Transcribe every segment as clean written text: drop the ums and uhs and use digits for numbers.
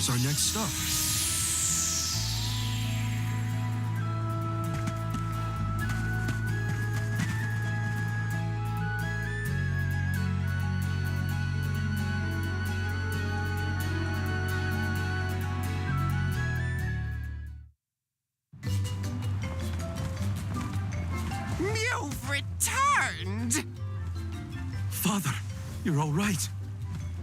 Where's our next stop? You've returned! Father, you're all right.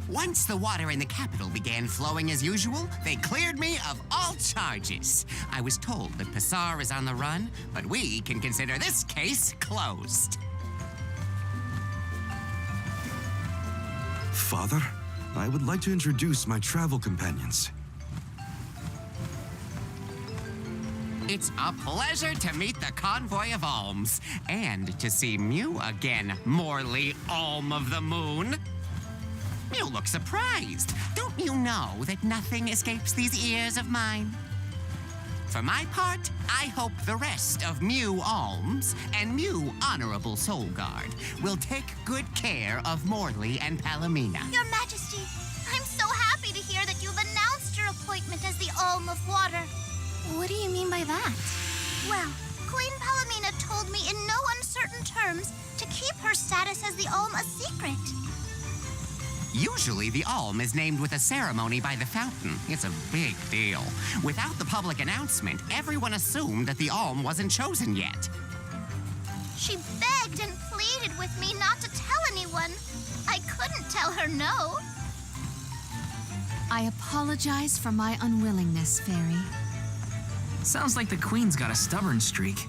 Once the water in the capital began flowing as usual, they cleared me of all charges. I was told that Passar is on the run, but we can consider this case closed. Father, I would like to introduce my travel companions. It's a pleasure to meet the convoy of alms, and to see Mew again, Morley Alm of the Moon. You look surprised. Don't you know that nothing escapes these ears of mine? For my part, I hope the rest of Mew Alms and Mew Honorable Soul Guard will take good care of Morley and Palomina. Your Majesty, I'm so happy to hear that you've announced your appointment as the Alm of Water. What do you mean by that? Well, Queen Palomina told me in no uncertain terms to keep her status as the Alm a secret. Usually, the Alm is named with a ceremony by the fountain. It's a big deal. Without the public announcement, everyone assumed that the Alm wasn't chosen yet. She begged and pleaded with me not to tell anyone. I couldn't tell her no. I apologize for my unwillingness, Fairy. Sounds like the Queen's got a stubborn streak.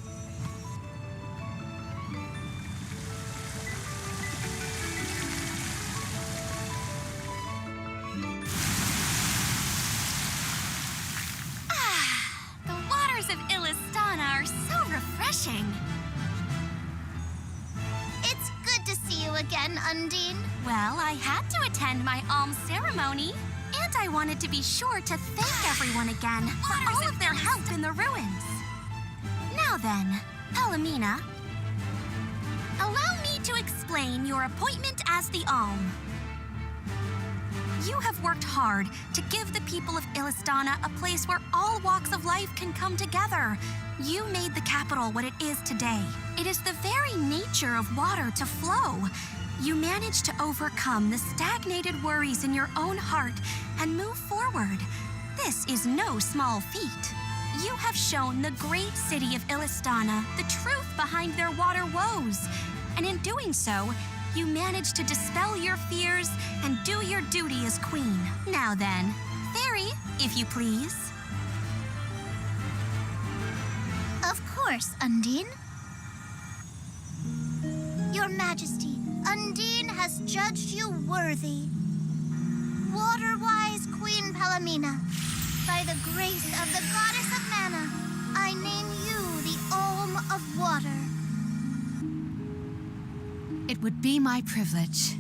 The waters of Illistana are so refreshing. It's good to see you again, Undine. Well, I had to attend my alms ceremony, and I wanted to be sure to thank everyone again for all of their help in the ruins. Now then, Palomina, allow me to explain your appointment as the Alm. You have worked hard to give the people of Illistana a place where all walks of life can come together. You made the capital what it is today. It is the very nature of water to flow. You managed to overcome the stagnated worries in your own heart and move forward. This is no small feat. You have shown the great city of Illistana the truth behind their water woes. And in doing so, you managed to dispel your fears and do your duty as queen. Now then, Fairy, if you please. Of course, Undine. Your Majesty, Undine has judged you worthy. Water-wise Queen Palomina, by the grace of the Goddess of Mana, I name you the Alm of Water. It would be my privilege.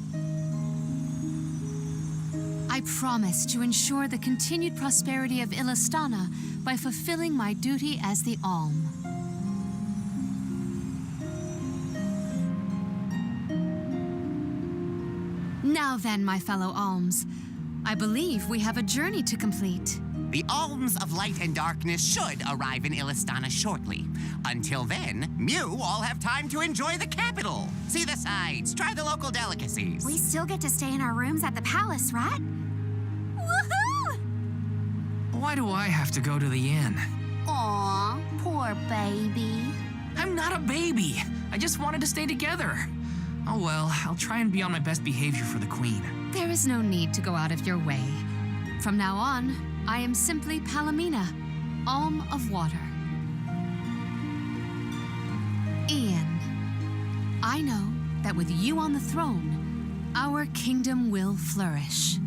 I promise to ensure the continued prosperity of Illistana by fulfilling my duty as the Alm. Now then, my fellow Alms, I believe we have a journey to complete. The Alms of Light and Darkness should arrive in Illistana shortly. Until then, Mew all have time to enjoy the capital. See the sights, try the local delicacies. We still get to stay in our rooms at the palace, right? Woohoo! Why do I have to go to the inn? Aw, poor baby. I'm not a baby. I just wanted to stay together. Oh well, I'll try and be on my best behavior for the Queen. There is no need to go out of your way. From now on, I am simply Palomina, Alm of Water. Ian, I know that with you on the throne, our kingdom will flourish.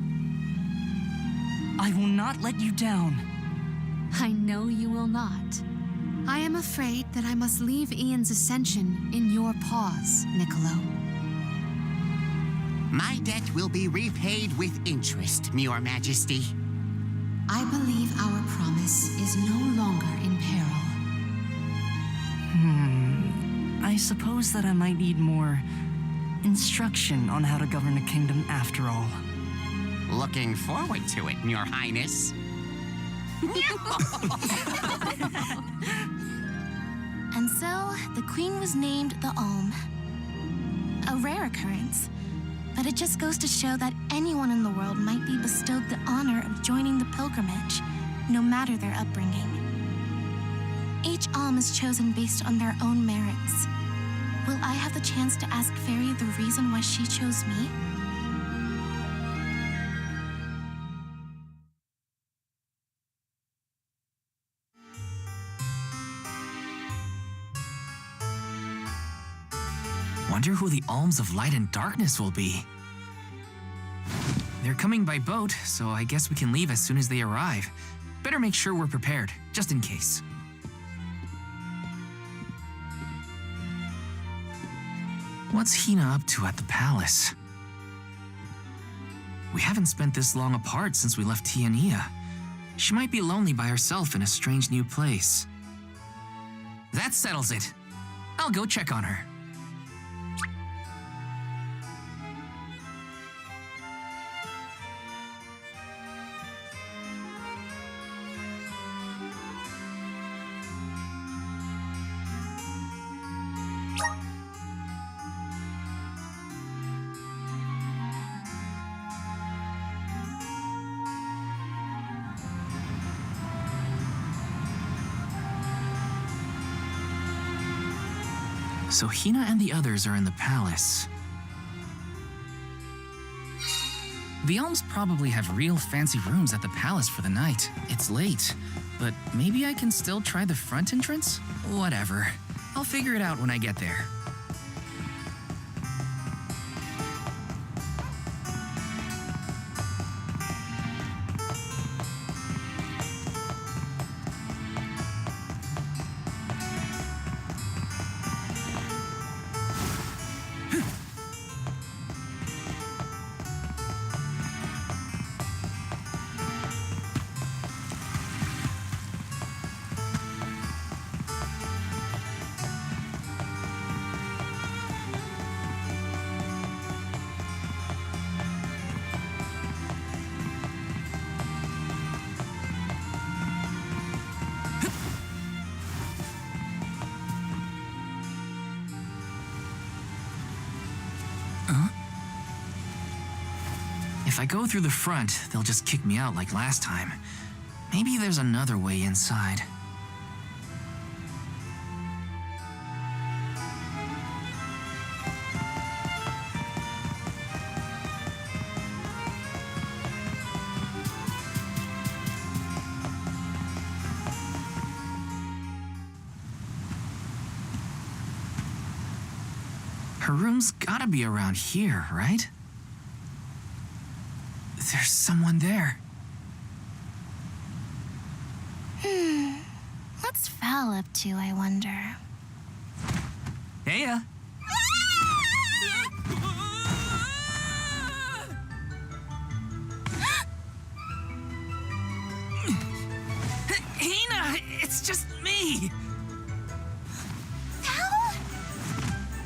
I will not let you down. I know you will not. I am afraid that I must leave Ian's ascension in your paws, Niccolo. My debt will be repaid with interest, Your Majesty. I believe our promise is no longer in peril. I suppose that I might need more instruction on how to govern a kingdom after all. Looking forward to it, Your Highness. And so, the queen was named the Alm. A rare occurrence, but it just goes to show that anyone in the world might be bestowed the honor of joining the pilgrimage, no matter their upbringing. Each Alm is chosen based on their own merits. Will I have the chance to ask Fairy the reason why she chose me? Wonder who the Alms of Light and Darkness will be. They're coming by boat, so I guess we can leave as soon as they arrive. Better make sure we're prepared, just in case. What's Hina up to at the palace? We haven't spent this long apart since we left Tiania. She might be lonely by herself in a strange new place. That settles it. I'll go check on her. So Hina and the others are in the palace. The Alms probably have real fancy rooms at the palace for the night. It's late, but maybe I can still try the front entrance? Whatever. I'll figure it out when I get there. If I go through the front, they'll just kick me out like last time. Maybe there's another way inside. Her room's gotta be around here, right? There's someone there. What's Val up to, I wonder? Heya! Hina! It's just me! Val?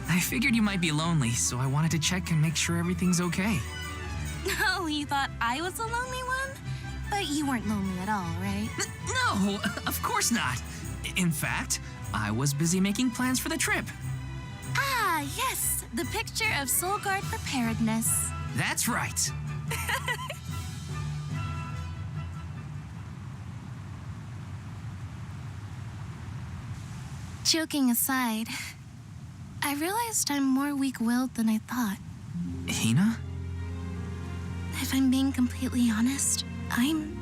I figured you might be lonely, so I wanted to check and make sure everything's okay. Oh, you thought I was the lonely one? But you weren't lonely at all, right? No, of course not. In fact, I was busy making plans for the trip. Ah, yes, the picture of Soul Guard preparedness. That's right. Joking aside, I realized I'm more weak-willed than I thought. Hina? If I'm being completely honest, I'm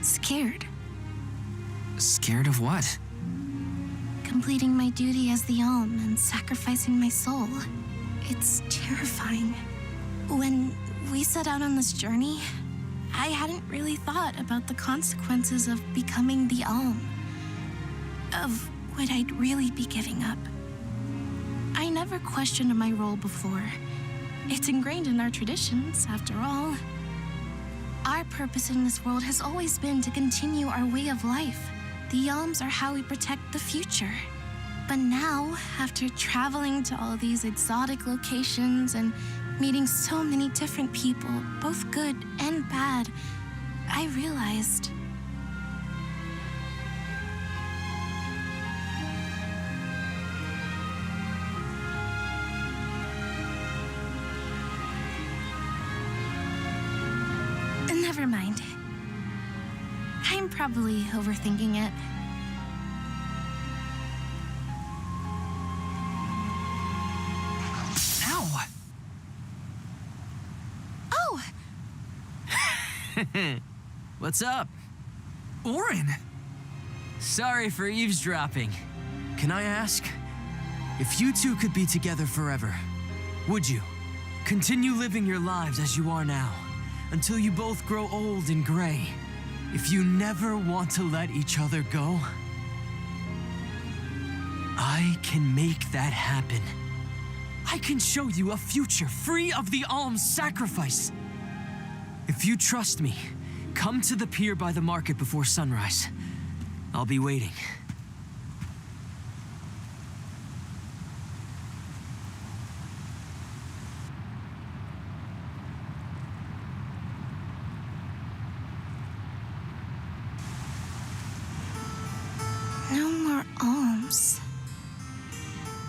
scared. Scared of what? Completing my duty as the Alm and sacrificing my soul. It's terrifying. When we set out on this journey, I hadn't really thought about the consequences of becoming the Alm. Of what I'd really be giving up. I never questioned my role before. It's ingrained in our traditions, after all. Our purpose in this world has always been to continue our way of life. The Alms are how we protect the future. But now, after traveling to all these exotic locations and meeting so many different people, both good and bad, I realized never mind. I'm probably overthinking it. Ow! Oh! What's up? Orin! Sorry for eavesdropping. Can I ask? If you two could be together forever, would you? Continue living your lives as you are now, until you both grow old and gray. If you never want to let each other go, I can make that happen. I can show you a future free of the alms sacrifice. If you trust me, come to the pier by the market before sunrise. I'll be waiting. No more alms.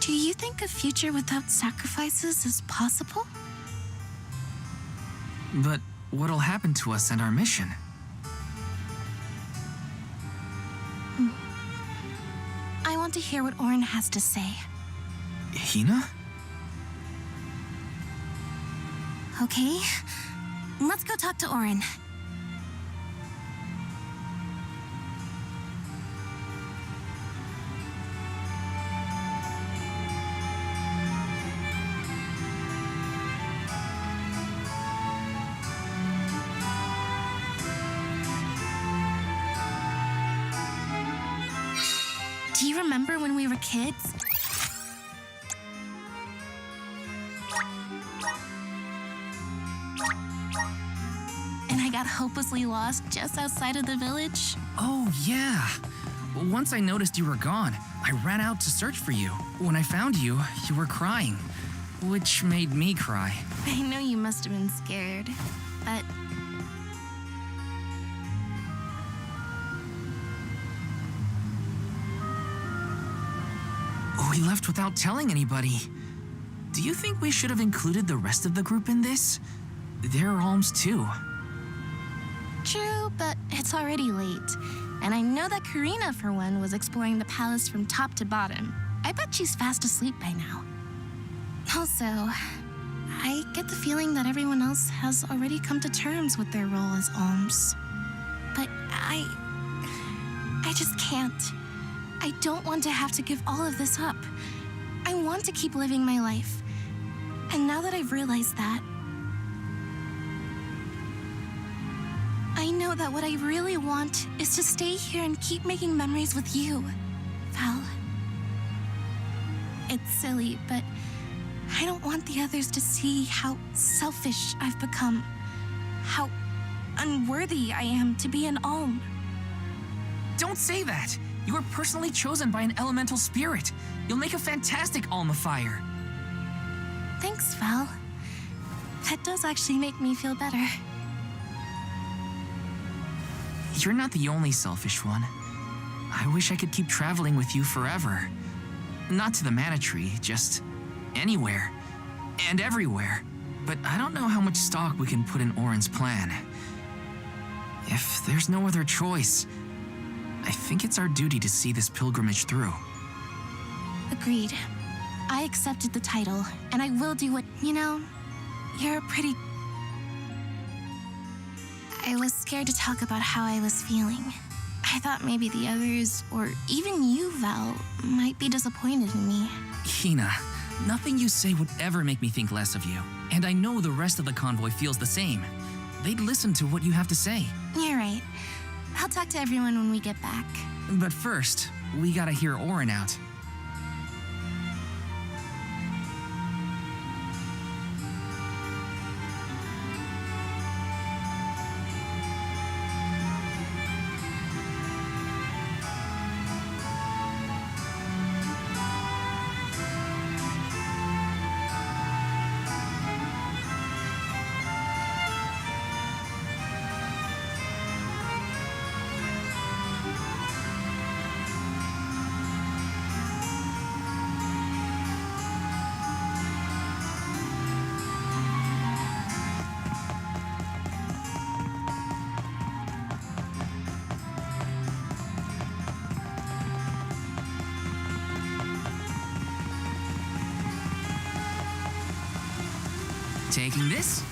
Do you think a future without sacrifices is possible? But what'll happen to us and our mission? I want to hear what Orin has to say. Hina? Okay, let's go talk to Orin. Do you remember when we were kids? And I got hopelessly lost just outside of the village? Oh, yeah. Once I noticed you were gone, I ran out to search for you. When I found you, you were crying, which made me cry. I know you must have been scared, but We left without telling anybody. Do you think we should have included the rest of the group in this? They're alms too. true, but it's already late. And I know that Karina, for one, was exploring the palace from top to bottom. I bet she's fast asleep by now. Also, I get the feeling that everyone else has already come to terms with their role as alms. But I just can't. I don't want to have to give all of this up. I want to keep living my life. And now that I've realized that, I know that what I really want is to stay here and keep making memories with you, Val. It's silly, but I don't want the others to see how selfish I've become, how unworthy I am to be an alm. Don't say that! You were personally chosen by an elemental spirit. You'll make a fantastic alma fire. Thanks, Val. That does actually make me feel better. You're not the only selfish one. I wish I could keep traveling with you forever. Not to the Mana Tree, just anywhere and everywhere. But I don't know how much stock we can put in Orin's plan. If there's no other choice, I think it's our duty to see this pilgrimage through. Agreed. I accepted the title, and I will do what, you're pretty... I was scared to talk about how I was feeling. I thought maybe the others, or even you, Val, might be disappointed in me. Hina, nothing you say would ever make me think less of you. And I know the rest of the convoy feels the same. They'd listen to what you have to say. You're right. I'll talk to everyone when we get back. But first, we gotta hear Orin out. Taking this.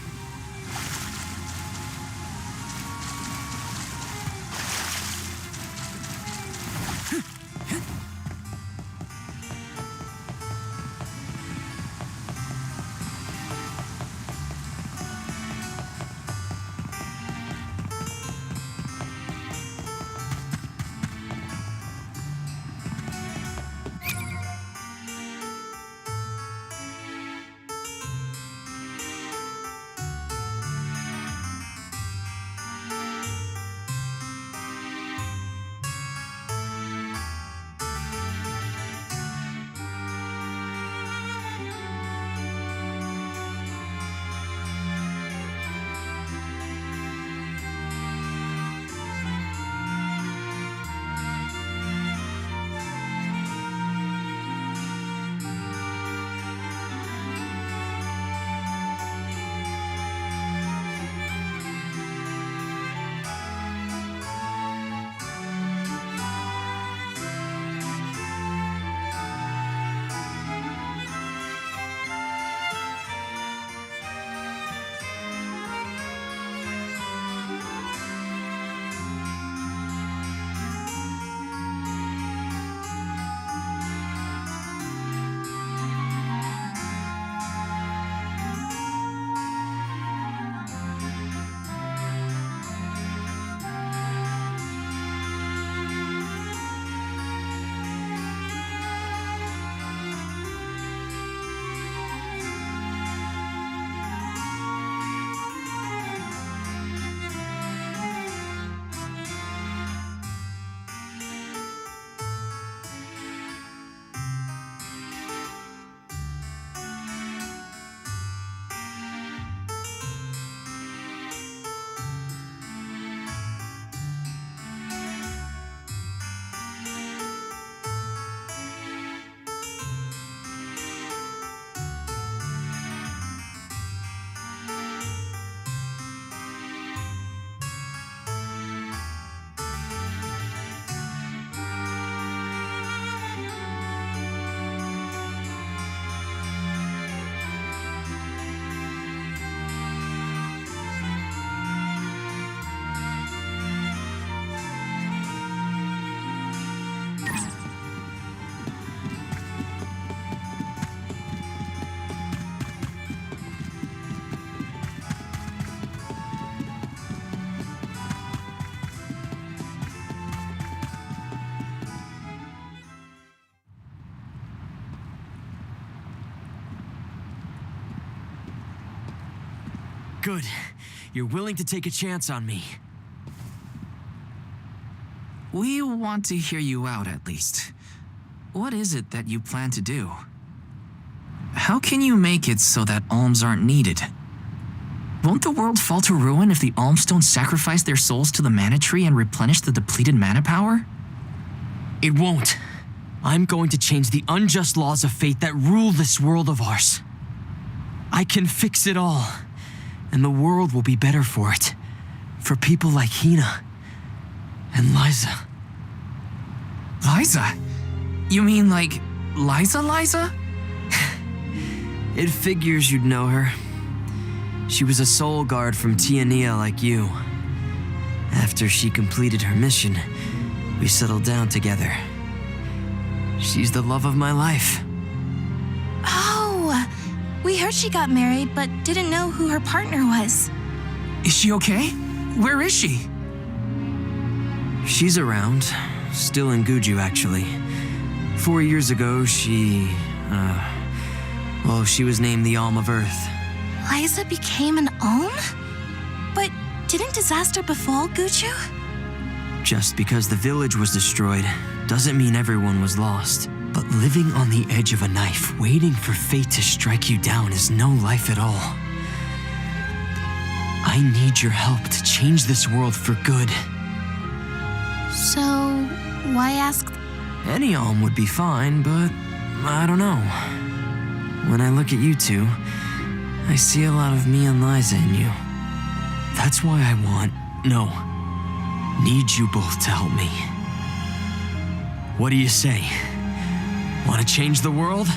Good. You're willing to take a chance on me. We want to hear you out, at least. What is it that you plan to do? How can you make it so that alms aren't needed? Won't the world fall to ruin if the alms don't sacrifice their souls to the mana tree and replenish the depleted mana power? It won't. I'm going to change the unjust laws of fate that rule this world of ours. I can fix it all, and the world will be better for it. For people like Hina and Liza. Liza? You mean like Liza? It figures you'd know her. She was a soul guard from Tiania like you. After she completed her mission, we settled down together. She's the love of my life. Oh, we heard she got married, but didn't know who her partner was. Is she okay? Where is she? She's around. Still in Guju, actually. 4 years ago, she was named the Alm of Earth. Liza became an Alm? But didn't disaster befall Guju? Just because the village was destroyed doesn't mean everyone was lost. But living on the edge of a knife, waiting for fate to strike you down is no life at all. I need your help to change this world for good. So, why ask? Any alm would be fine, but I don't know. When I look at you two, I see a lot of me and Liza in you. That's why I need you both to help me. What do you say? Want to change the world?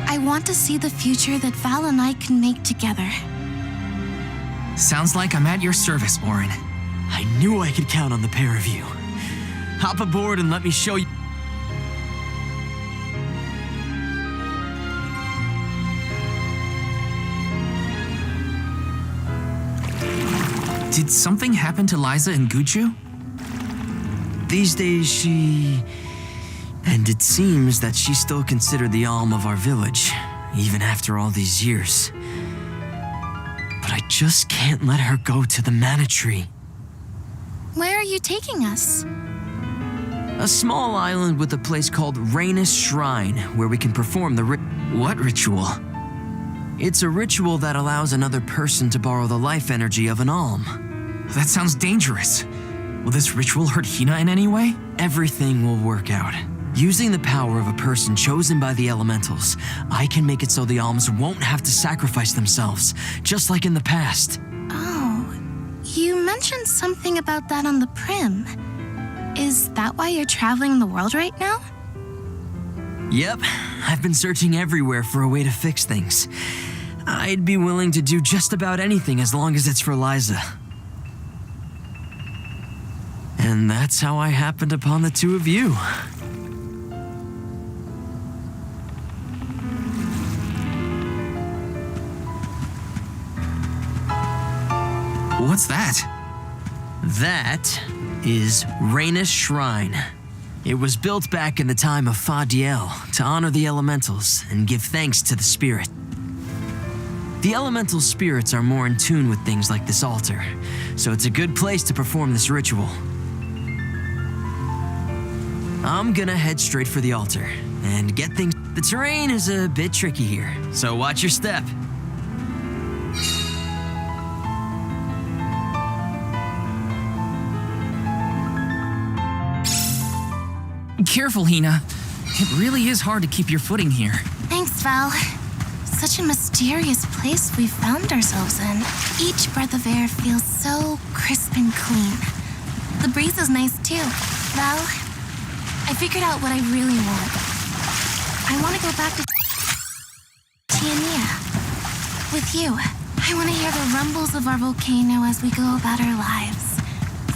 I I want to see the future that Val and I can make together. Sounds like I'm at your service, Orin. I knew I could count on the pair of you. Hop aboard and let me show you. Did something happen to Liza and Guchu? These days she... And it seems that she's still considered the alm of our village, even after all these years. But I just can't let her go to the mana tree. Where are you taking us? A small island with a place called Rainus Shrine, where we can perform the What ritual? It's a ritual that allows another person to borrow the life energy of an alm. That sounds dangerous. Will this ritual hurt Hina in any way? Everything will work out. Using the power of a person chosen by the elementals, I can make it so the alms won't have to sacrifice themselves, just like in the past. Oh, you mentioned something about that on the Prim. Is that why you're traveling the world right now? Yep, I've been searching everywhere for a way to fix things. I'd be willing to do just about anything as long as it's for Liza. And that's how I happened upon the two of you. What's that? That is Rainus Shrine. It was built back in the time of Fadiel to honor the elementals and give thanks to the spirit. The elemental spirits are more in tune with things like this altar, so it's a good place to perform this ritual. I'm gonna head straight for the altar and get things. The terrain is a bit tricky here, so watch your step. Careful, Hina. It really is hard to keep your footing here. Thanks, Val. Such a mysterious place we've found ourselves in. Each breath of air feels so crisp and clean. The breeze is nice too. Val, I figured out what I really want. I want to go back to Tiania with you. I want to hear the rumbles of our volcano as we go about our lives.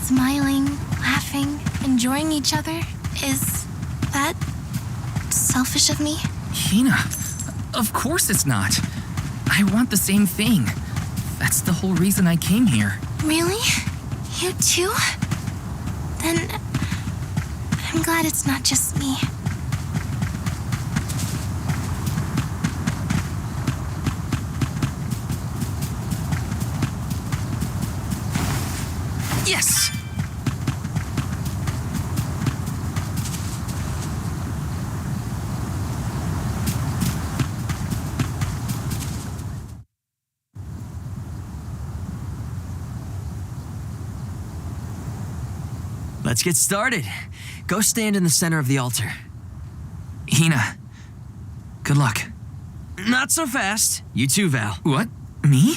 Smiling, laughing, enjoying each other. Is that selfish of me? Hina, of course it's not. I want the same thing. That's the whole reason I came here. Really? You too? Then I'm glad it's not just me. Yes! Let's get started. Go stand in the center of the altar. Hina, good luck. Not so fast. You too, Val. What? Me?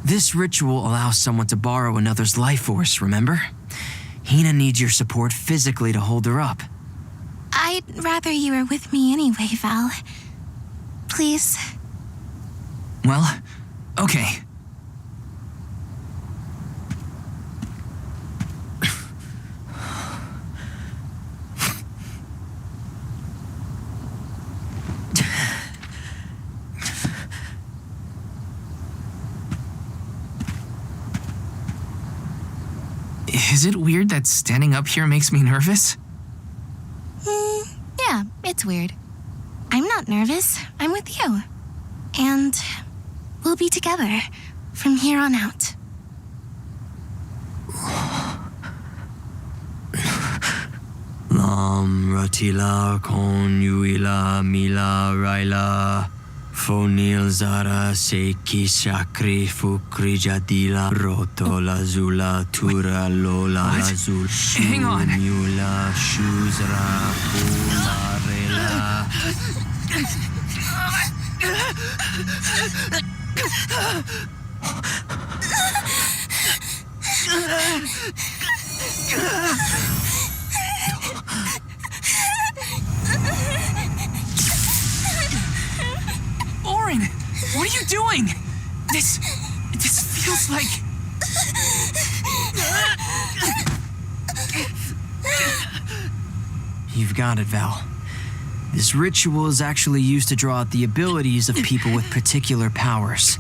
This ritual allows someone to borrow another's life force, remember? Hina needs your support physically to hold her up. I'd rather you were with me anyway, Val. Please. Well, okay. Is it weird that standing up here makes me nervous? Yeah, it's weird. I'm not nervous. I'm with you. And we'll be together from here on out. Lam ratila konuila mila raila fonil zara seki shakri fukri jadila roto lazula tura lola What? lazul Hang on. shunula shuzra pula rela. doing? This feels like... You've got it, Val. This ritual is actually used to draw out the abilities of people with particular powers.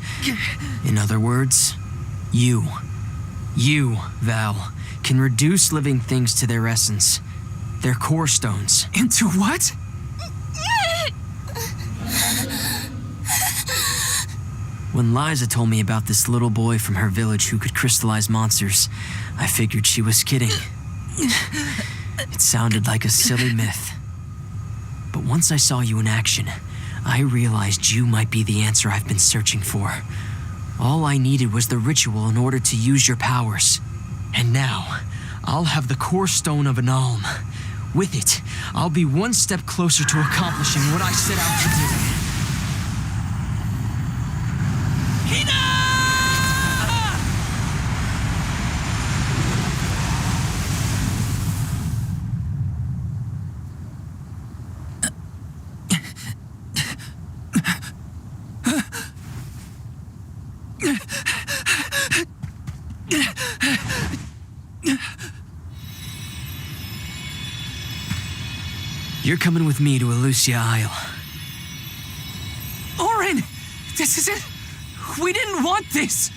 In other words, you, Val, can reduce living things to their essence, their core stones. Into what? When Liza told me about this little boy from her village who could crystallize monsters, I figured she was kidding. It sounded like a silly myth. But once I saw you in action, I realized you might be the answer I've been searching for. All I needed was the ritual in order to use your powers. And now, I'll have the core stone of an alm. With it, I'll be one step closer to accomplishing what I set out to do. You're coming with me to Elusia Isle. Orin! This is it! We didn't want this!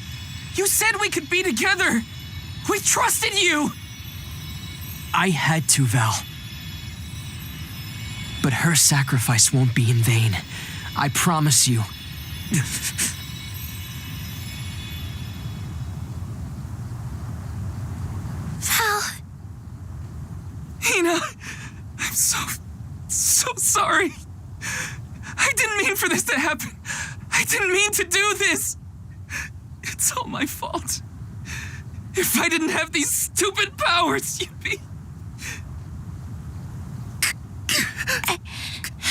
You said we could be together! We trusted you! I had to, Val. But her sacrifice won't be in vain. I promise you. Val. Hina, I'm so sorry. I didn't mean for this to happen. I didn't mean to do this. It's all my fault. If I didn't have these stupid powers, you'd be...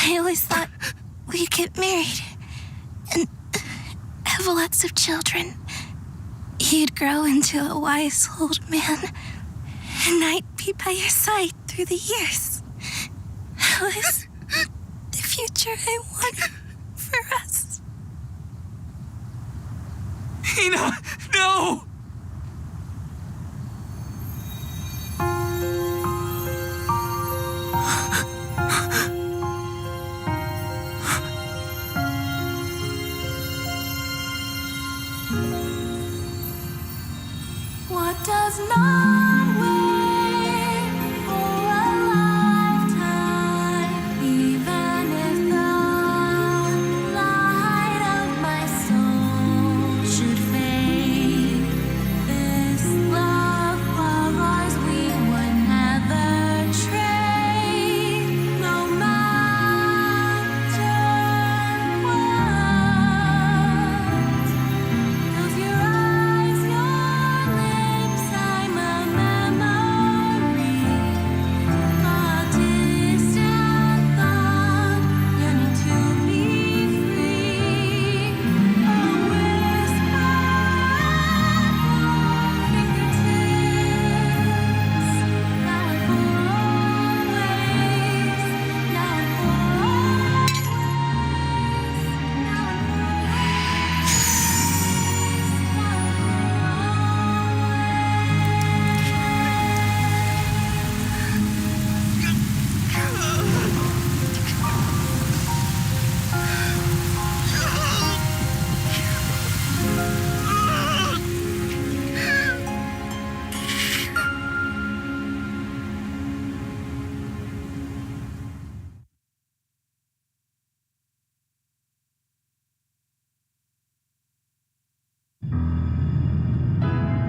I always thought we'd get married and have lots of children. You'd grow into a wise old man, and I'd be by your side through the years. That was the future I wanted for us. Hina, no! What does not wait for a lifetime, even if the light of my soul should fade? This love of ours we would never trade, no matter what. Close your eyes, your lips, I'm a memory, a distant thought, yearning to be free, a whisper at your fingertips, now and for always, now and for always, now and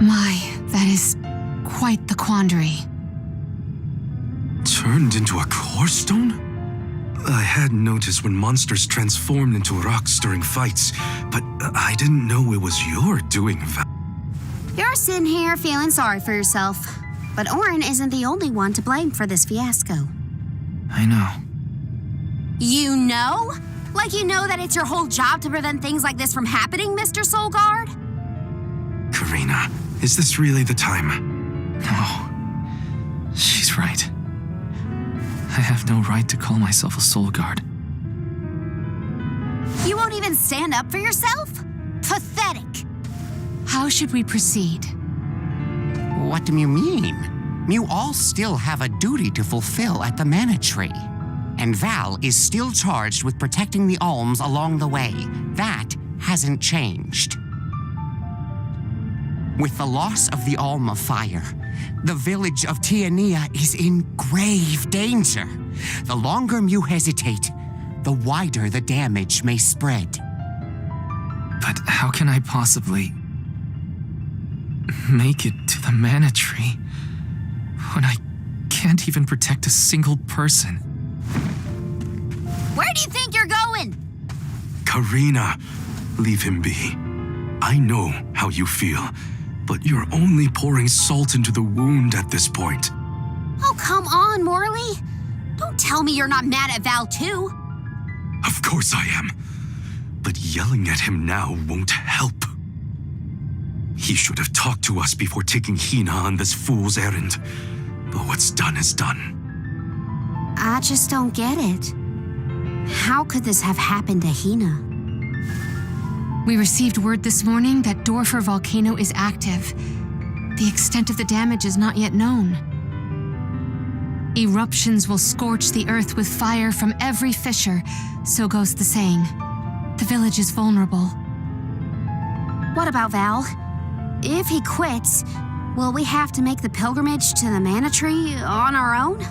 My, that is quite the quandary. Turned into a core stone? I had noticed when monsters transformed into rocks during fights, but I didn't know it was your doing, Val. You're sitting here feeling sorry for yourself. But Orin isn't the only one to blame for this fiasco. I know. You know? Like you know that it's your whole job to prevent things like this from happening, Mr. Soulguard? Karina, is this really the time? No. She's right. I have no right to call myself a soul guard. You won't even stand up for yourself? How should we proceed? What do you mean? You all still have a duty to fulfill at the Mana Tree. And Val is still charged with protecting the Alms along the way. That hasn't changed. With the loss of the Alm of Fire, the village of Tiania is in grave danger. The longer you hesitate, the wider the damage may spread. But how can I possibly make it to the Mana Tree when I can't even protect a single person? Where do you think you're going? Karina, leave him be. I know how you feel, but you're only pouring salt into the wound at this point. Oh, come on, Morley. Don't tell me you're not mad at Val, too. Of course I am. But yelling at him now won't help. He should have talked to us before taking Hina on this fool's errand. But what's done is done. I just don't get it. How could this have happened to Hina? We received word this morning that Dorfer volcano is active. The extent of the damage is not yet known. Eruptions will scorch the earth with fire from every fissure, so goes the saying. The village is vulnerable. What about Val? If he quits, will we have to make the pilgrimage to the Mana Tree on our own?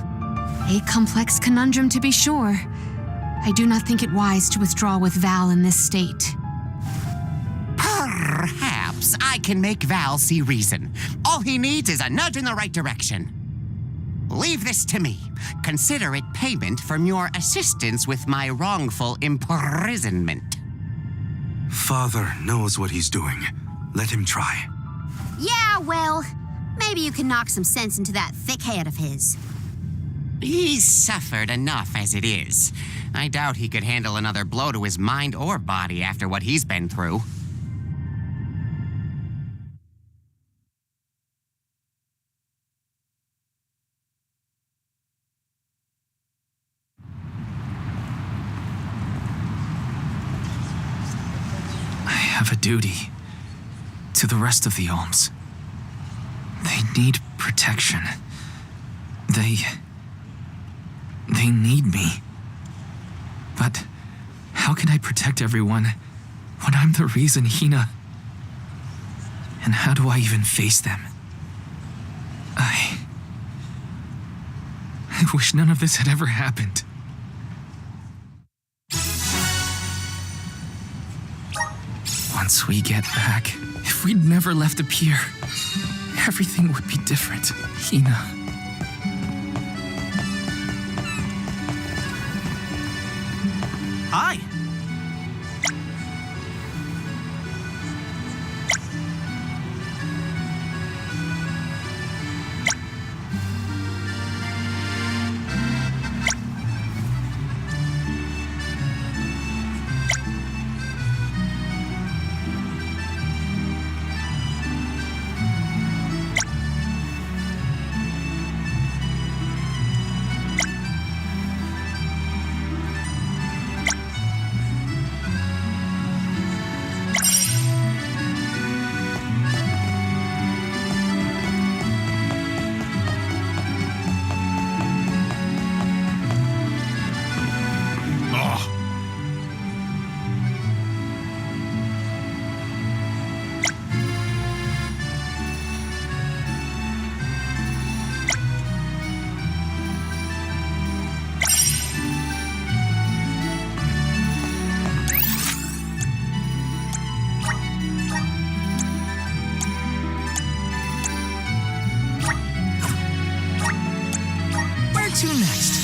A complex conundrum, to be sure. I do not think it wise to withdraw with Val in this state. Perhaps I can make Val see reason. All he needs is a nudge in the right direction. Leave this to me. Consider it payment from your assistance with my wrongful imprisonment. Father knows what he's doing. Let him try. Yeah, well, maybe you can knock some sense into that thick head of his. He's suffered enough as it is. I doubt he could handle another blow to his mind or body after what he's been through. I have a duty to the rest of the Alms. They need protection. They need me. But how can I protect everyone when I'm the reason Hina... And how do I even face them? I wish none of this had ever happened. Once we get back, if we'd never left the pier, everything would be different, Hina. Hi. To next.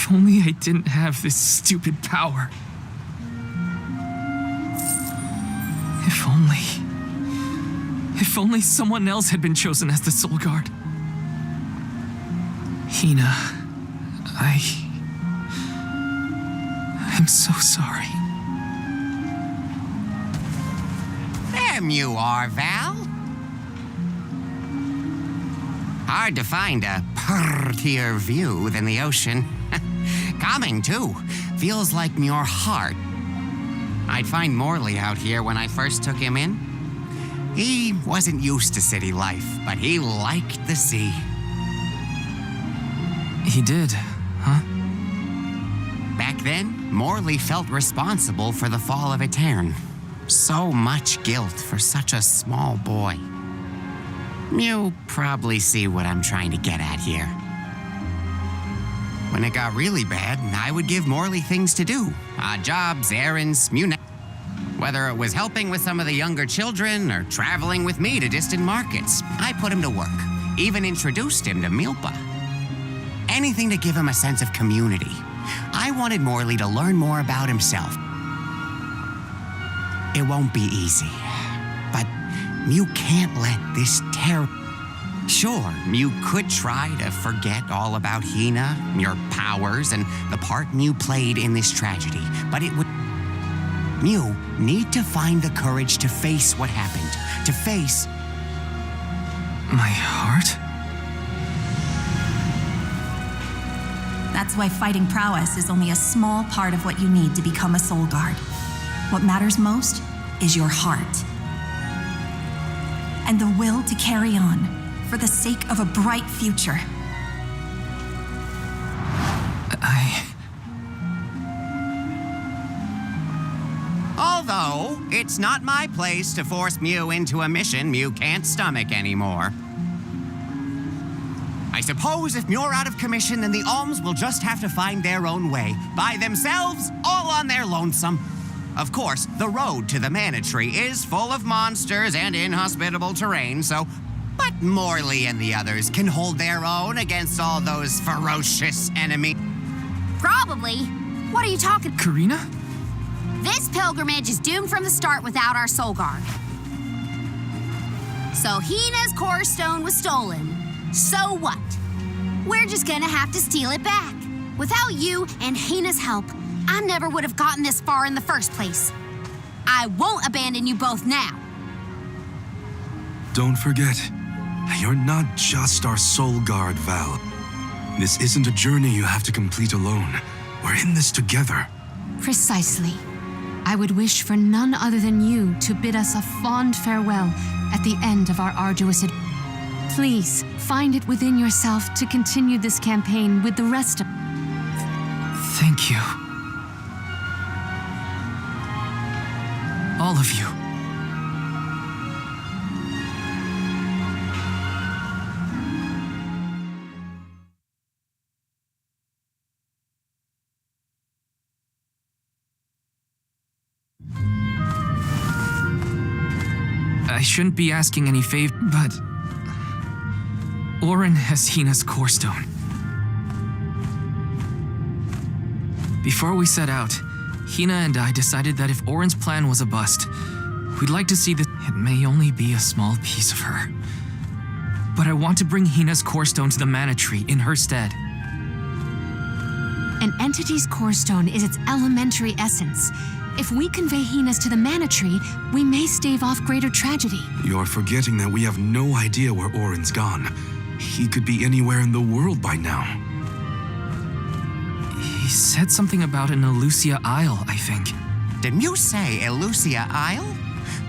If only I didn't have this stupid power. If only someone else had been chosen as the Soul Guard. Hina, I'm so sorry. There you are, Val. Hard to find a prettier view than the ocean. Calming, too. Feels like your heart. I'd find Morley out here when I first took him in. He wasn't used to city life, but he liked the sea. He did, huh? Back then, Morley felt responsible for the fall of Etern. So much guilt for such a small boy. You probably see what I'm trying to get at here. When it got really bad, I would give Morley things to do. Odd jobs, errands, whether it was helping with some of the younger children or traveling with me to distant markets, I put him to work. Even introduced him to Milpa. Anything to give him a sense of community. I wanted Morley to learn more about himself. It won't be easy, but you can't let this terror... Sure, you could try to forget all about Hina, your powers, and the part you played in this tragedy, but it would... You need to find the courage to face what happened, to face... My heart? That's why fighting prowess is only a small part of what you need to become a Soul Guard. What matters most is your heart. And the will to carry on, for the sake of a bright future. Although, it's not my place to force Mew into a mission Mew can't stomach anymore. I suppose if Mew're out of commission, then the Alms will just have to find their own way, by themselves, all on their lonesome. Of course, the road to the Mana Tree is full of monsters and inhospitable terrain, so... But Morley and the others can hold their own against all those ferocious enemies. Probably. What are you talking? Karina? This pilgrimage is doomed from the start without our Soul Guard. So Hina's core stone was stolen. So what? We're just gonna have to steal it back. Without you and Hina's help, I never would have gotten this far in the first place. I won't abandon you both now. Don't forget, you're not just our Soul Guard, Val. This isn't a journey you have to complete alone. We're in this together. Precisely. I would wish for none other than you to bid us a fond farewell at the end of our arduous adventure. Please, find it within yourself to continue this campaign with the rest of... Thank you. All of you. I shouldn't be asking any favor, but... Orin has Hina's core stone. Before we set out, Hina and I decided that if Orin's plan was a bust, we'd like to see that it may only be a small piece of her. But I want to bring Hina's core stone to the Mana Tree in her stead. An entity's core stone is its elementary essence. If we convey Hina's to the Mana Tree, we may stave off greater tragedy. You're forgetting that we have no idea where Orin's gone. He could be anywhere in the world by now. He said something about an Elusia Isle, I think. Did you say Elusia Isle?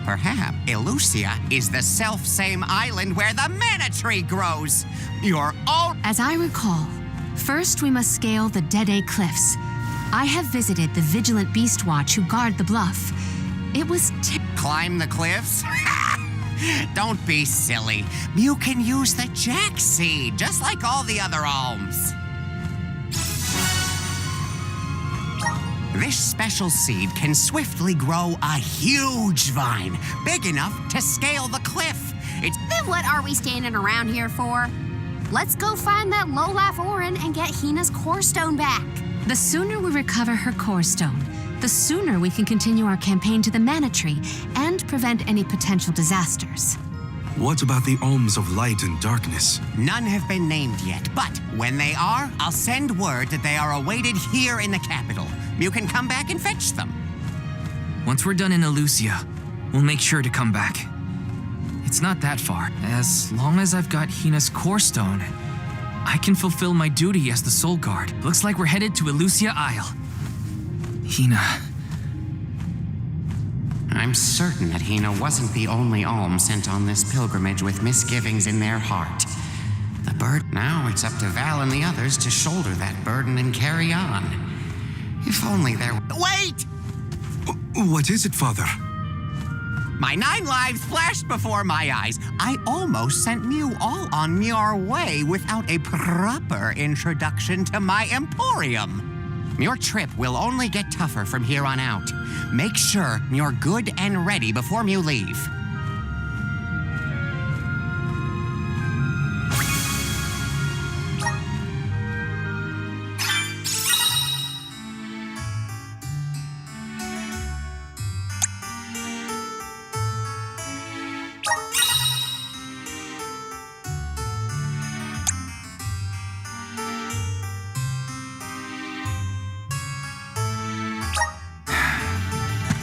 Perhaps Elusia is the self-same island where the Mana Tree grows. You're all... As I recall, first we must scale the Dead Cliffs. I have visited the Vigilant Beast Watch who guard the bluff. It was Climb the cliffs? Don't be silly. You can use the Jack Seed, just like all the other alms. This special seed can swiftly grow a huge vine, big enough to scale the cliff. Then what are we standing around here for? Let's go find that lowlife Orin and get Hina's core stone back. The sooner we recover her core stone, the sooner we can continue our campaign to the Mana Tree and prevent any potential disasters. What about the alms of light and darkness? None have been named yet, but when they are, I'll send word that they are awaited here in the capital. You can come back and fetch them. Once we're done in Elusia, we'll make sure to come back. It's not that far. As long as I've got Hina's core stone, I can fulfill my duty as the Soul Guard. Looks like we're headed to Elusia Isle. Hina. I'm certain that Hina wasn't the only alm sent on this pilgrimage with misgivings in their heart. The bird. Now it's up to Val and the others to shoulder that burden and carry on. If only there. Wait! What is it, Father? My 9 lives flashed before my eyes. I almost sent Mew all on your way without a proper introduction to my emporium. Your trip will only get tougher from here on out. Make sure you're good and ready before you leave.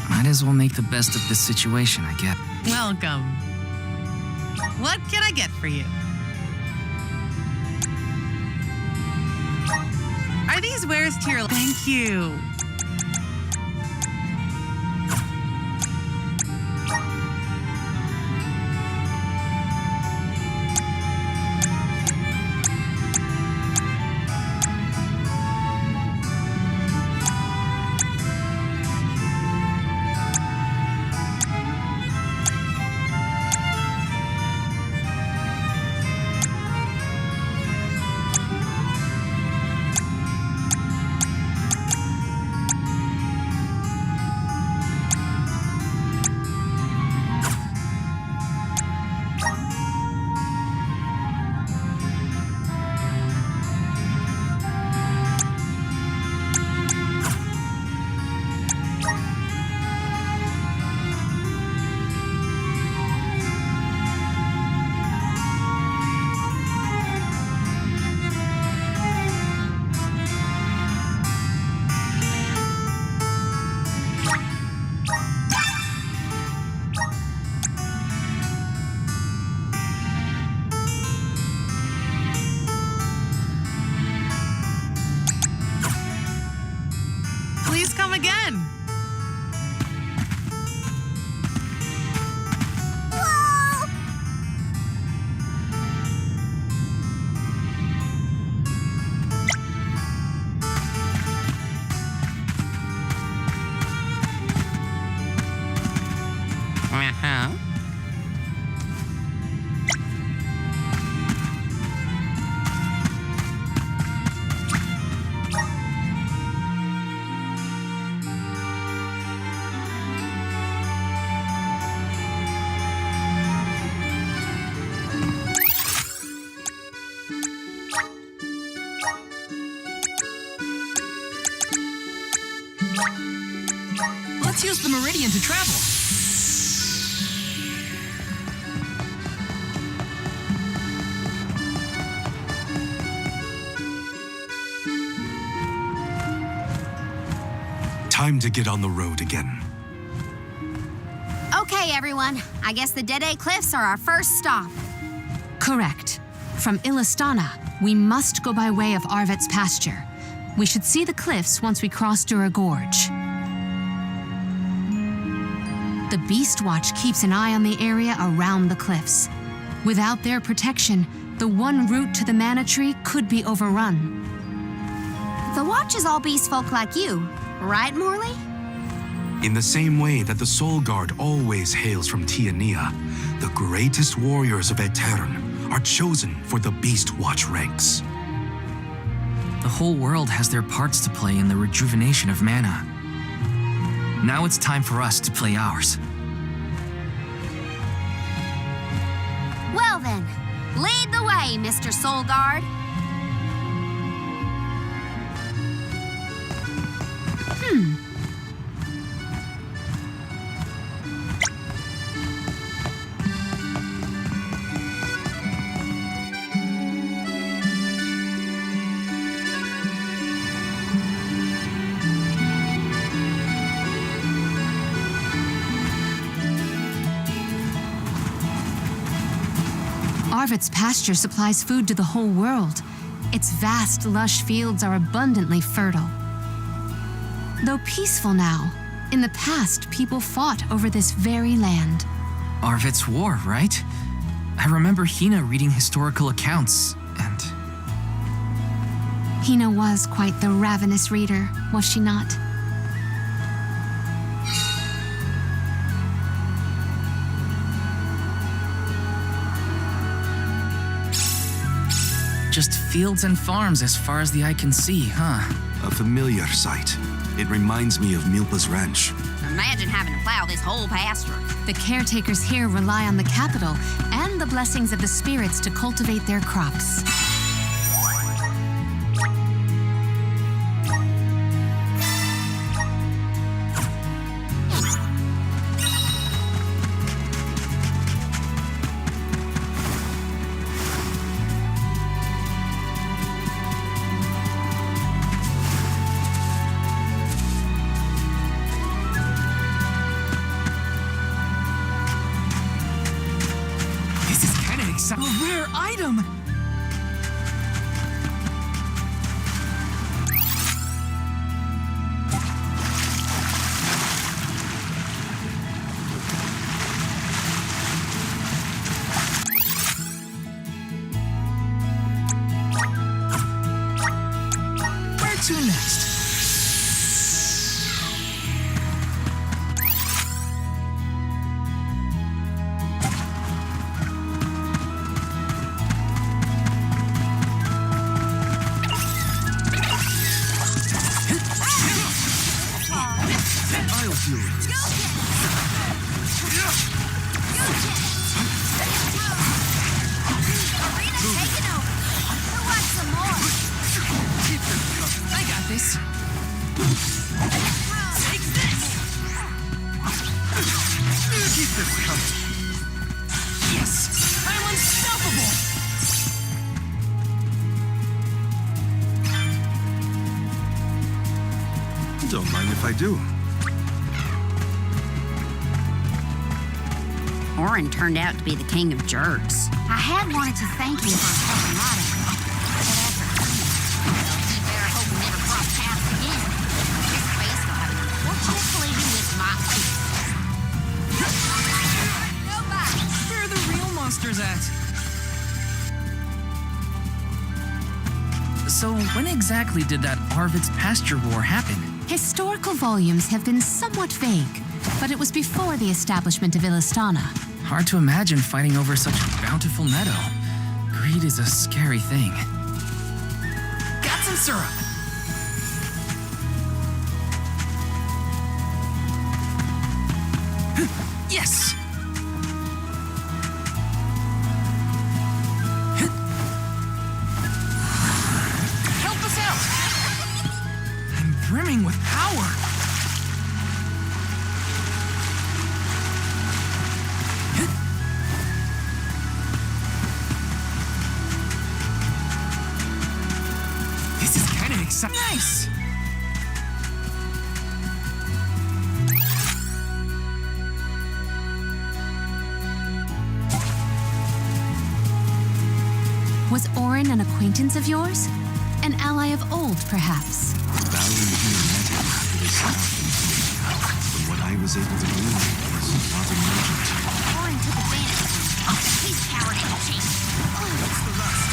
Might as well make the best of this situation, I guess. Welcome. What can I get for you? Are these wares to your... Thank you. Please come again. Whoa! Uh-huh. Let's use the Meridian to travel. Time to get on the road again. Okay, everyone. I guess the Dead Cliffs are our first stop. Correct. From Illistana, we must go by way of Arvet's pasture. We should see the cliffs once we cross Dura Gorge. The Beast Watch keeps an eye on the area around the cliffs. Without their protection, the one route to the Mana Tree could be overrun. The Watch is all beast folk like you, right, Morley? In the same way that the Soul Guard always hails from Tiania, the greatest warriors of Aetern are chosen for the Beast Watch ranks. The whole world has their parts to play in the rejuvenation of mana. Now it's time for us to play ours. Well then, lead the way, Mr. Soul Guard. Arvit's pasture supplies food to the whole world. Its vast, lush fields are abundantly fertile. Though peaceful now, in the past people fought over this very land. Arvit's war, right? I remember Hina reading historical accounts, and... Hina was quite the ravenous reader, was she not? Just fields and farms as far as the eye can see, huh? A familiar sight. It reminds me of Milpa's ranch. Imagine having to plow this whole pasture. The caretakers here rely on the capital and the blessings of the spirits to cultivate their crops. A rare item! Where to next? Don't mind if I do. Orin turned out to be the king of jerks. I had wanted to thank him for helping out of it. But after he better hope we never cross paths again. This face will have an unfortunate collision with my face. Go back! Where are the real monsters at? So when exactly did that Arvit's pasture war happen? Historical volumes have been somewhat vague, but it was before the establishment of Illistana. Hard to imagine fighting over such a bountiful meadow. Greed is a scary thing. Got some syrup! Yes! Help us out! I'm brimming with power! This is kind of exciting. Nice! Was Orin an acquaintance of yours? An ally of old, perhaps? Battling here met him after this From what I was able to glean, he was not emergent. Orin took advantage of him. He's coward and cheat. What's the rest?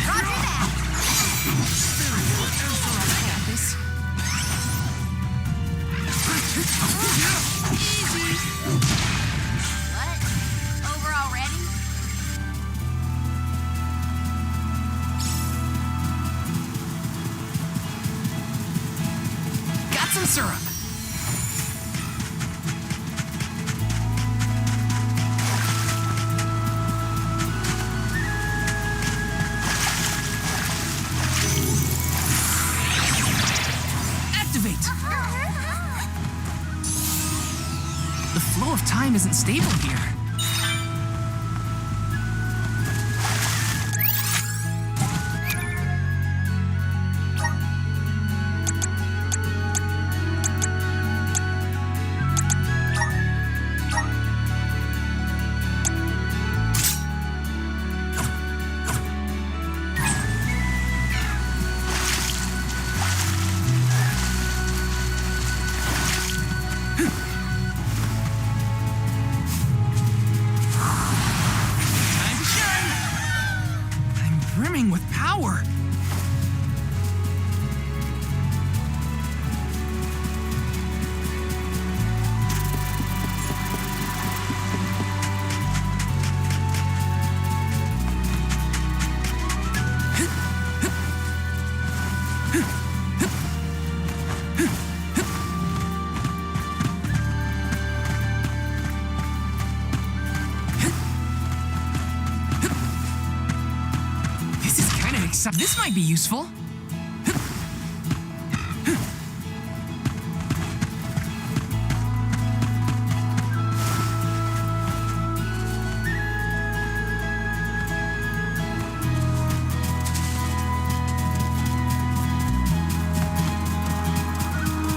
Roger that! I got this. What? Over already? Got some syrup. Activate. The flow of time isn't stable here. power! This might be useful.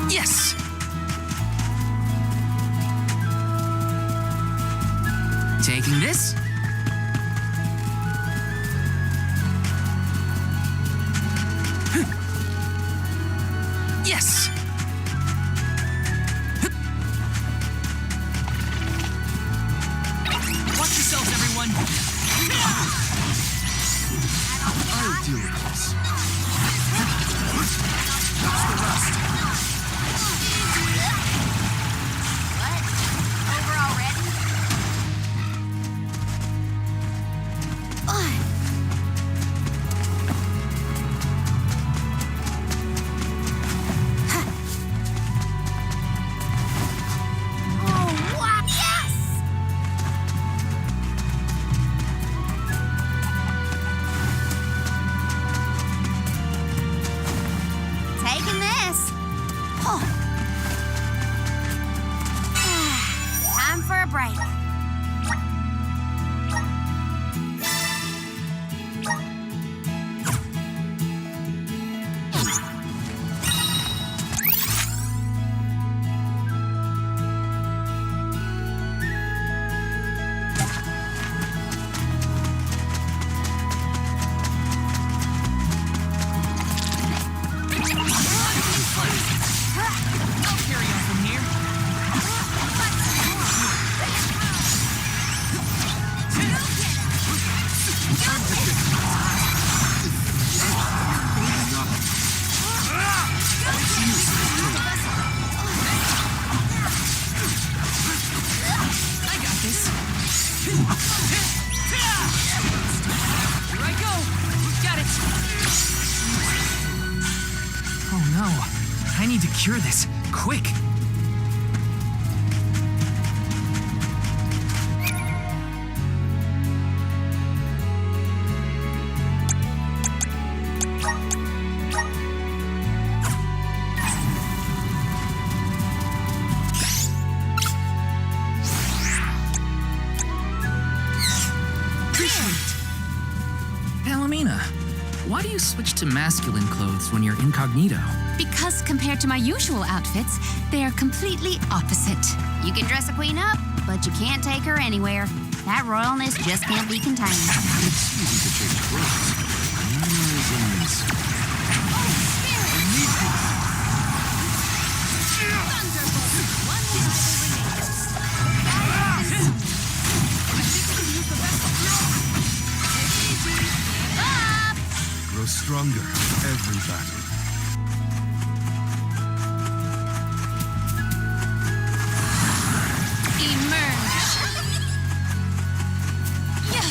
Yes! Taking this. Yes! Watch yourselves, everyone! I'll deal with this. What's the rest? What? Over already? Taking this. Time for a break. I'll carry on from here. I got this. Here I go. Got it. Oh no. I need to cure this. Quick. Palomina, why do you switch to masculine clothes when you're incognito? Because compared to my usual outfits, they are completely opposite. You can dress a queen up, but you can't take her anywhere. That royalness just can't be contained. It's easy to change clothes. Grow stronger every battle. Emerge. Yeah.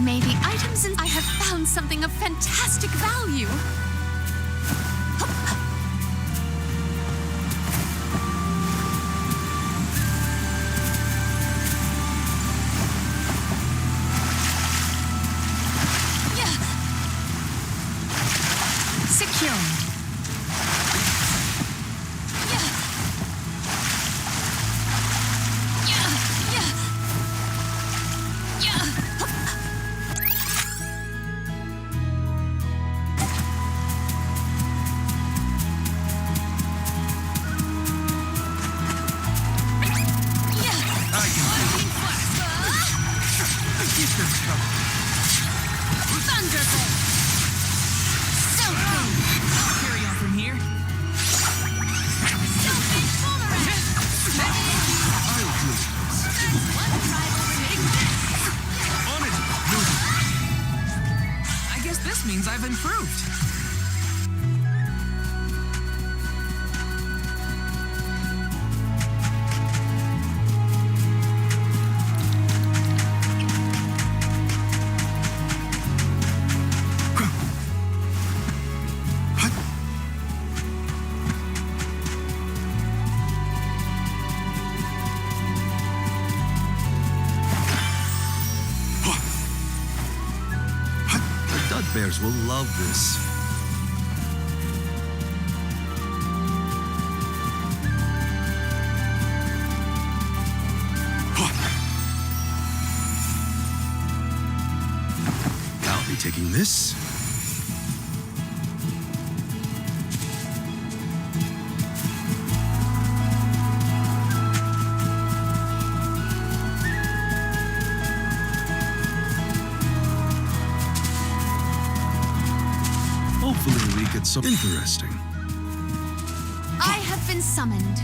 May the items I have found something of fantastic value. Secure. have improved. Bears will love this. I'll be taking this. Hopefully we get something interesting. I have been summoned.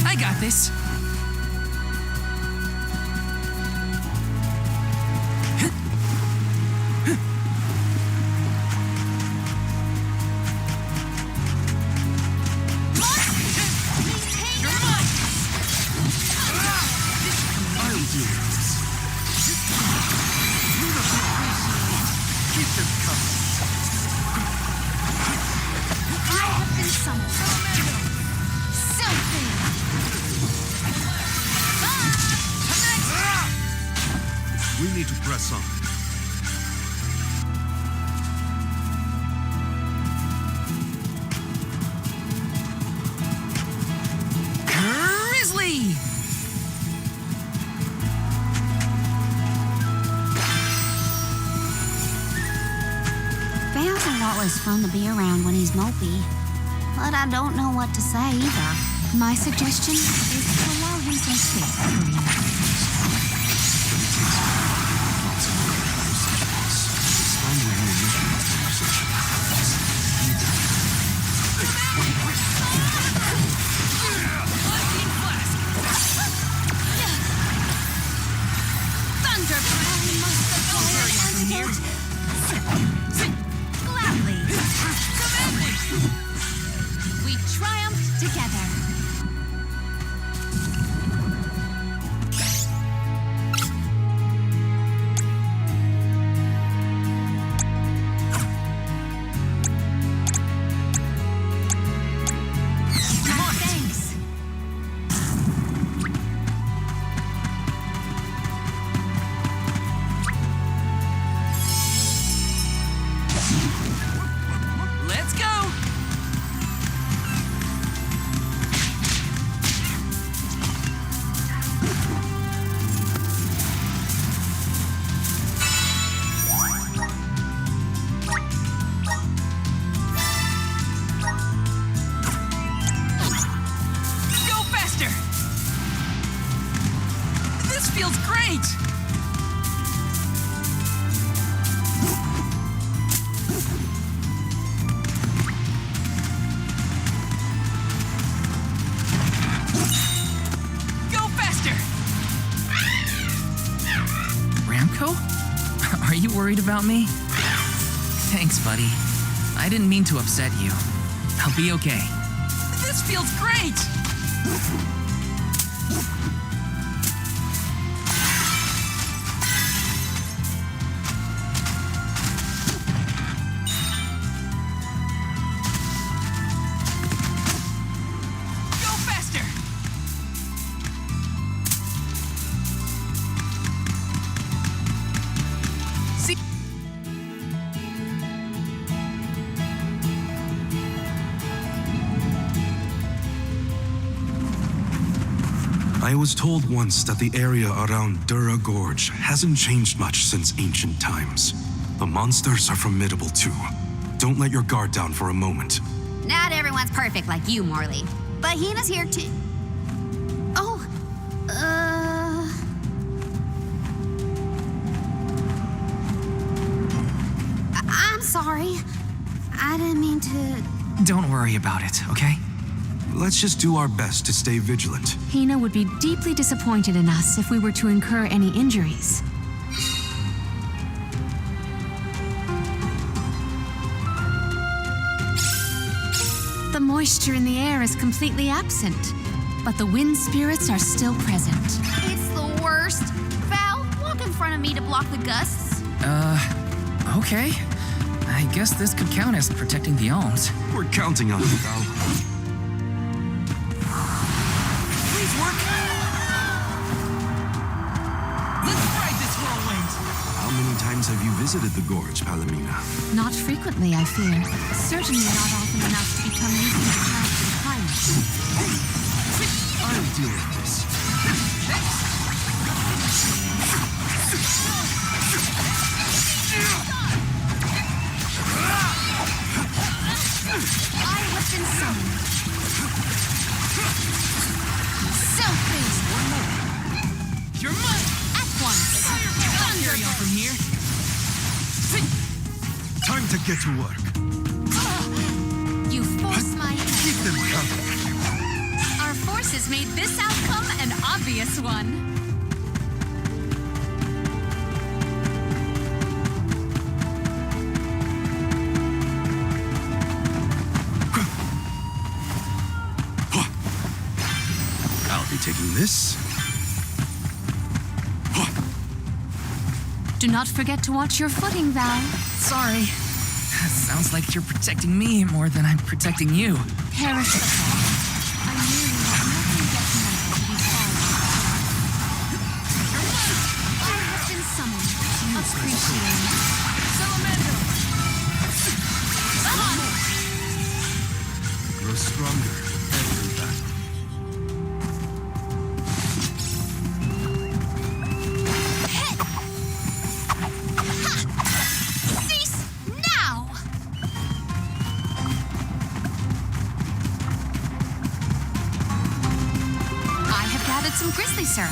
I got this. We need to press on. Grizzly! Bale's always fun to be around when he's mopey. But I don't know what to say either. My suggestion is to allow him some space for relaxation. Gladly. We triumphed together. Thanks. Let's go! Go faster! This feels great! Go faster! Ramco? Are you worried about me? Thanks, buddy. I didn't mean to upset you. I'll be okay. This feels great! Go faster! See? I was told once that the area around Dura Gorge hasn't changed much since ancient times. The monsters are formidable too. Don't let your guard down for a moment. Not everyone's perfect like you, Morley. But Hina's here too. I didn't mean to... Don't worry about it, okay? Let's just do our best to stay vigilant. Hina would be deeply disappointed in us if we were to incur any injuries. The moisture in the air is completely absent, but the wind spirits are still present. It's the worst. Val, walk in front of me to block the gusts. Okay. I guess this could count as protecting the alms. We're counting on you, Val. Please work. Let's ride this whirlwind. How many times have you visited the gorge, Palomina? Not frequently, I fear. Certainly not often enough to become used to the child's climate. I'll deal with this. I have been summoned. So crazy. You're mine. At once. I'll carry on from here. Time to get to work. You force my hand. Keep them coming. Our forces made this outcome an obvious one. I'll be taking this. Do not forget to watch your footing, Val. Sorry. Sounds like you're protecting me more than I'm protecting you. Perish the thought. I merely want nothing detrimental to befall you. I have been summoned. Appreciate it. Grow stronger every battle. Cease now! I have gathered some grizzly syrup.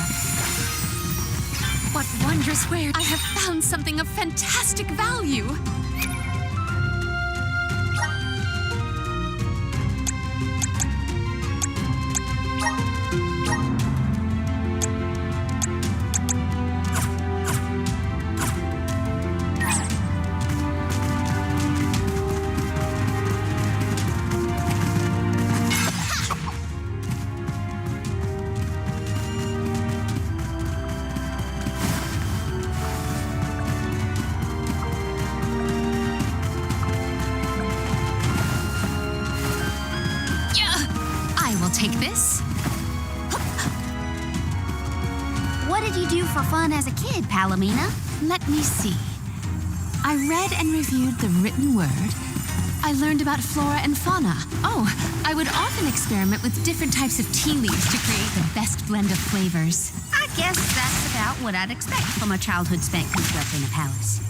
What wondrous where I have found something of fantastic value. I will take this. What did you do for fun as a kid, Palomina? Let me see. I read and reviewed the written word. I learned about flora and fauna. Oh, I would often experiment with different types of tea leaves to create the best blend of flavors. I guess that's about what I'd expect from a childhood spent cooped up in a palace.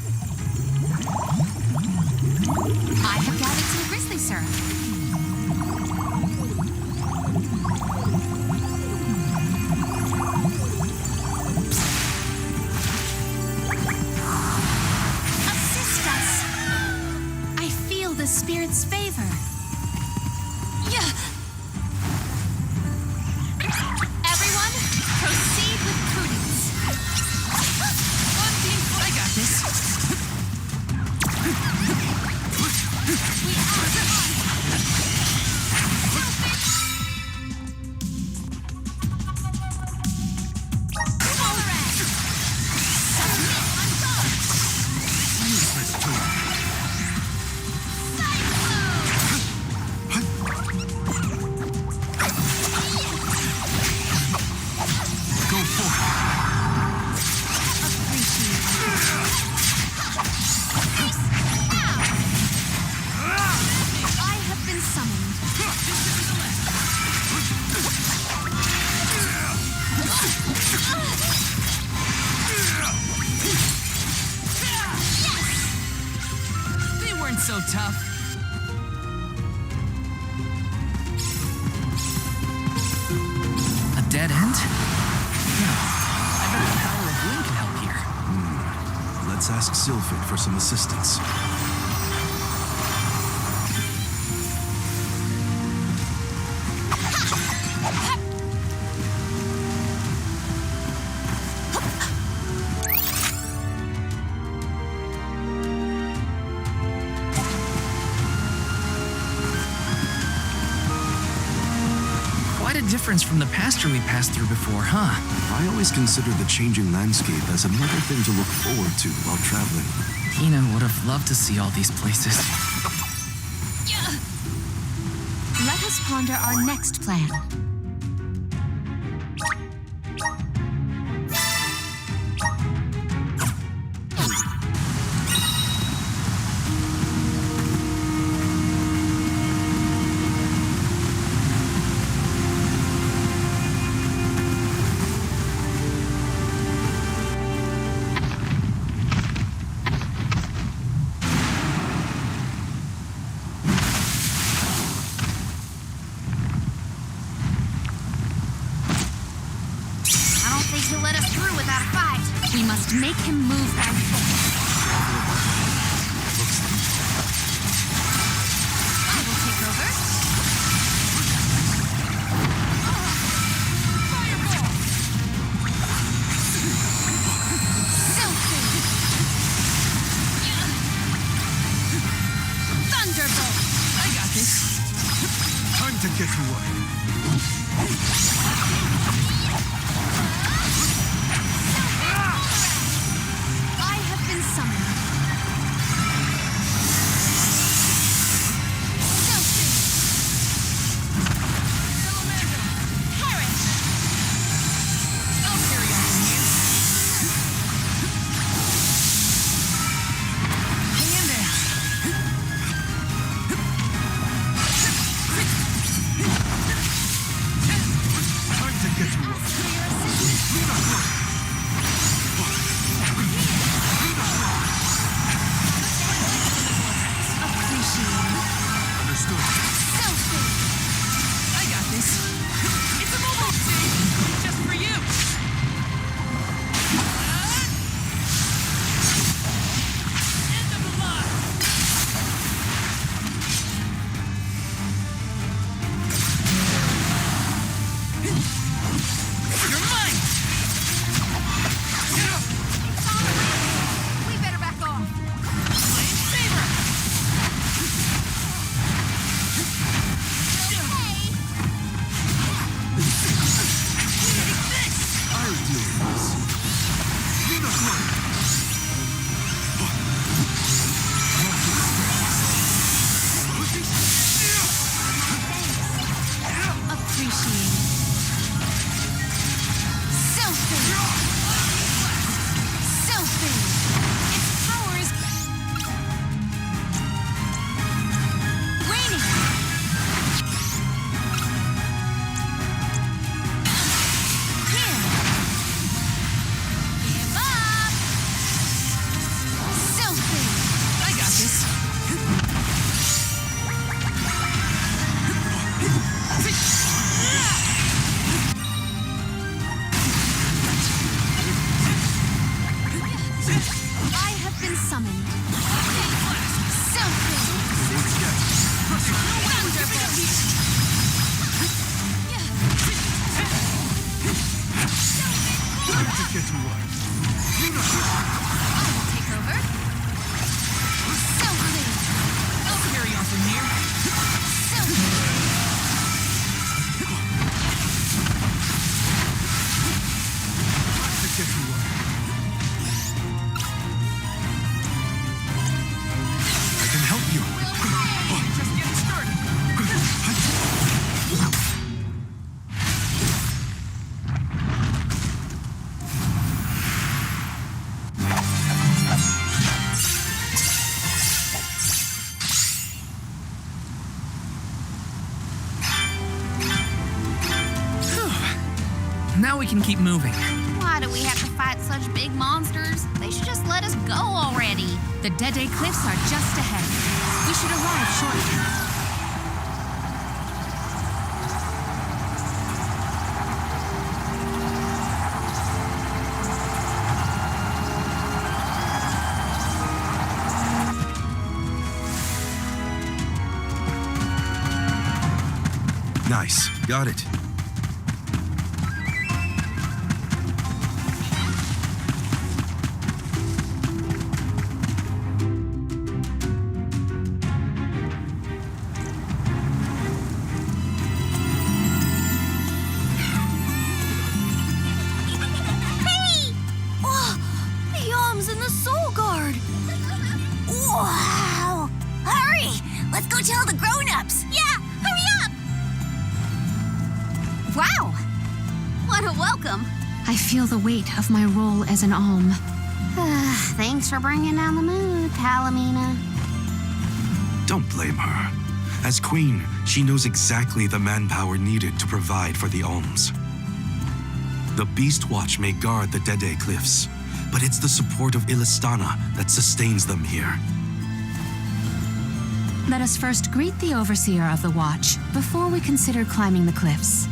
I have gathered some grizzly syrup. Assist us! I feel the spirit's favor. Everyone, proceed with prudence. I got this. We are So tough. A dead end? No. I bet the power of wind can help here. Let's ask Sylphid for some assistance. difference from the pasture we passed through before, huh? I always consider the changing landscape as another thing to look forward to while traveling. Hina would have loved to see all these places. Let us ponder our next plan. He'll let us through without a fight. We must make him move by force. I will take over. Fireball! Silky! Thunderbolt! I got this. Time to get to work. Now we can keep moving. Why do we have to fight such big monsters? They should just let us go already. The Dede Cliffs are just ahead. We should arrive shortly. Nice. Got it. Wow! Hurry! Let's go tell the grown-ups! Yeah, hurry up! Wow! What a welcome! I feel the weight of my role as an alm. Thanks for bringing down the mood, Palomina. Don't blame her. As queen, she knows exactly the manpower needed to provide for the alms. The Beast Watch may guard the Dede Cliffs, but it's the support of Illistana that sustains them here. Let us first greet the overseer of the watch before we consider climbing the cliffs.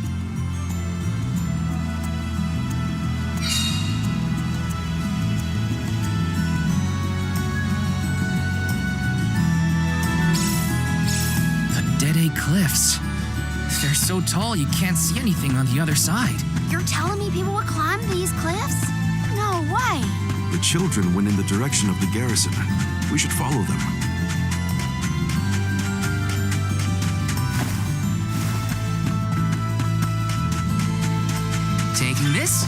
The Dede Cliffs. They're so tall you can't see anything on the other side. You're telling me people would climb these cliffs? No way! The children went in the direction of the garrison. We should follow them. Taking this?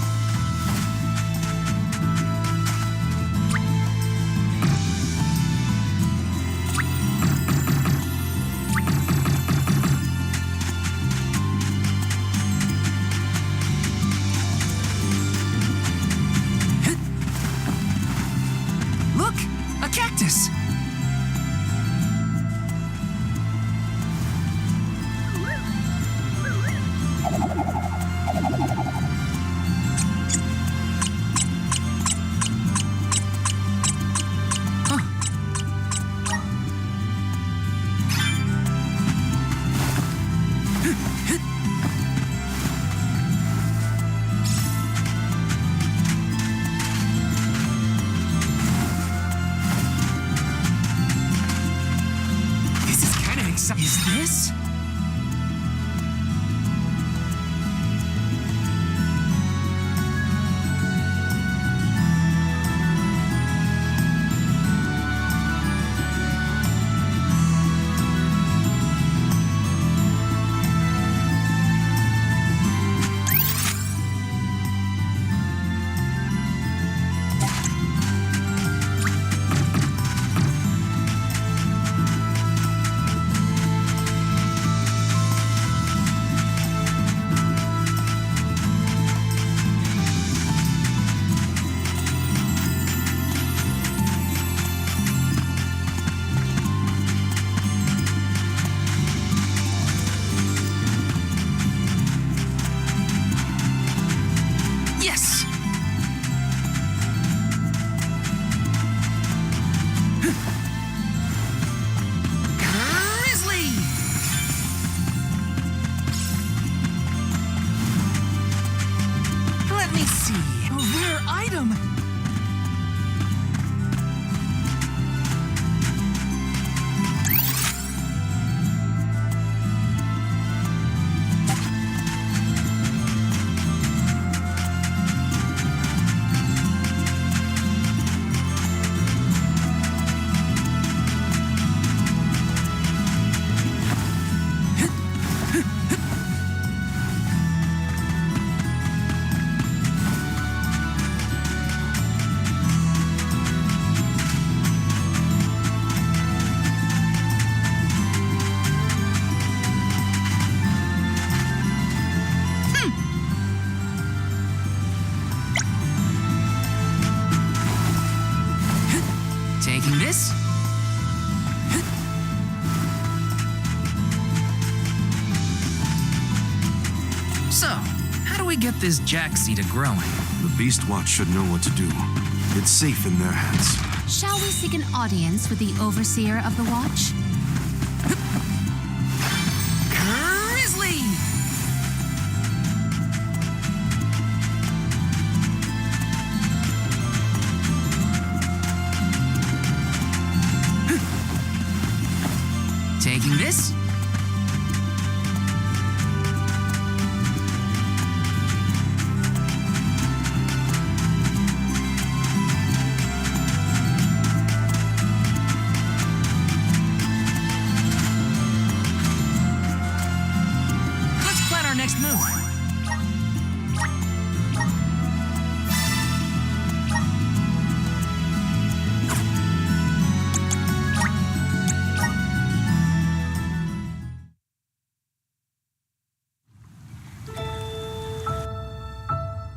Look! A cactus! This is kind of exciting. Is this? Yes! Grizzly! Let me see. A rare item. Taking this? So, how do we get this jackseed growing? The Beast Watch should know what to do. It's safe in their hands. Shall we seek an audience with the overseer of the watch?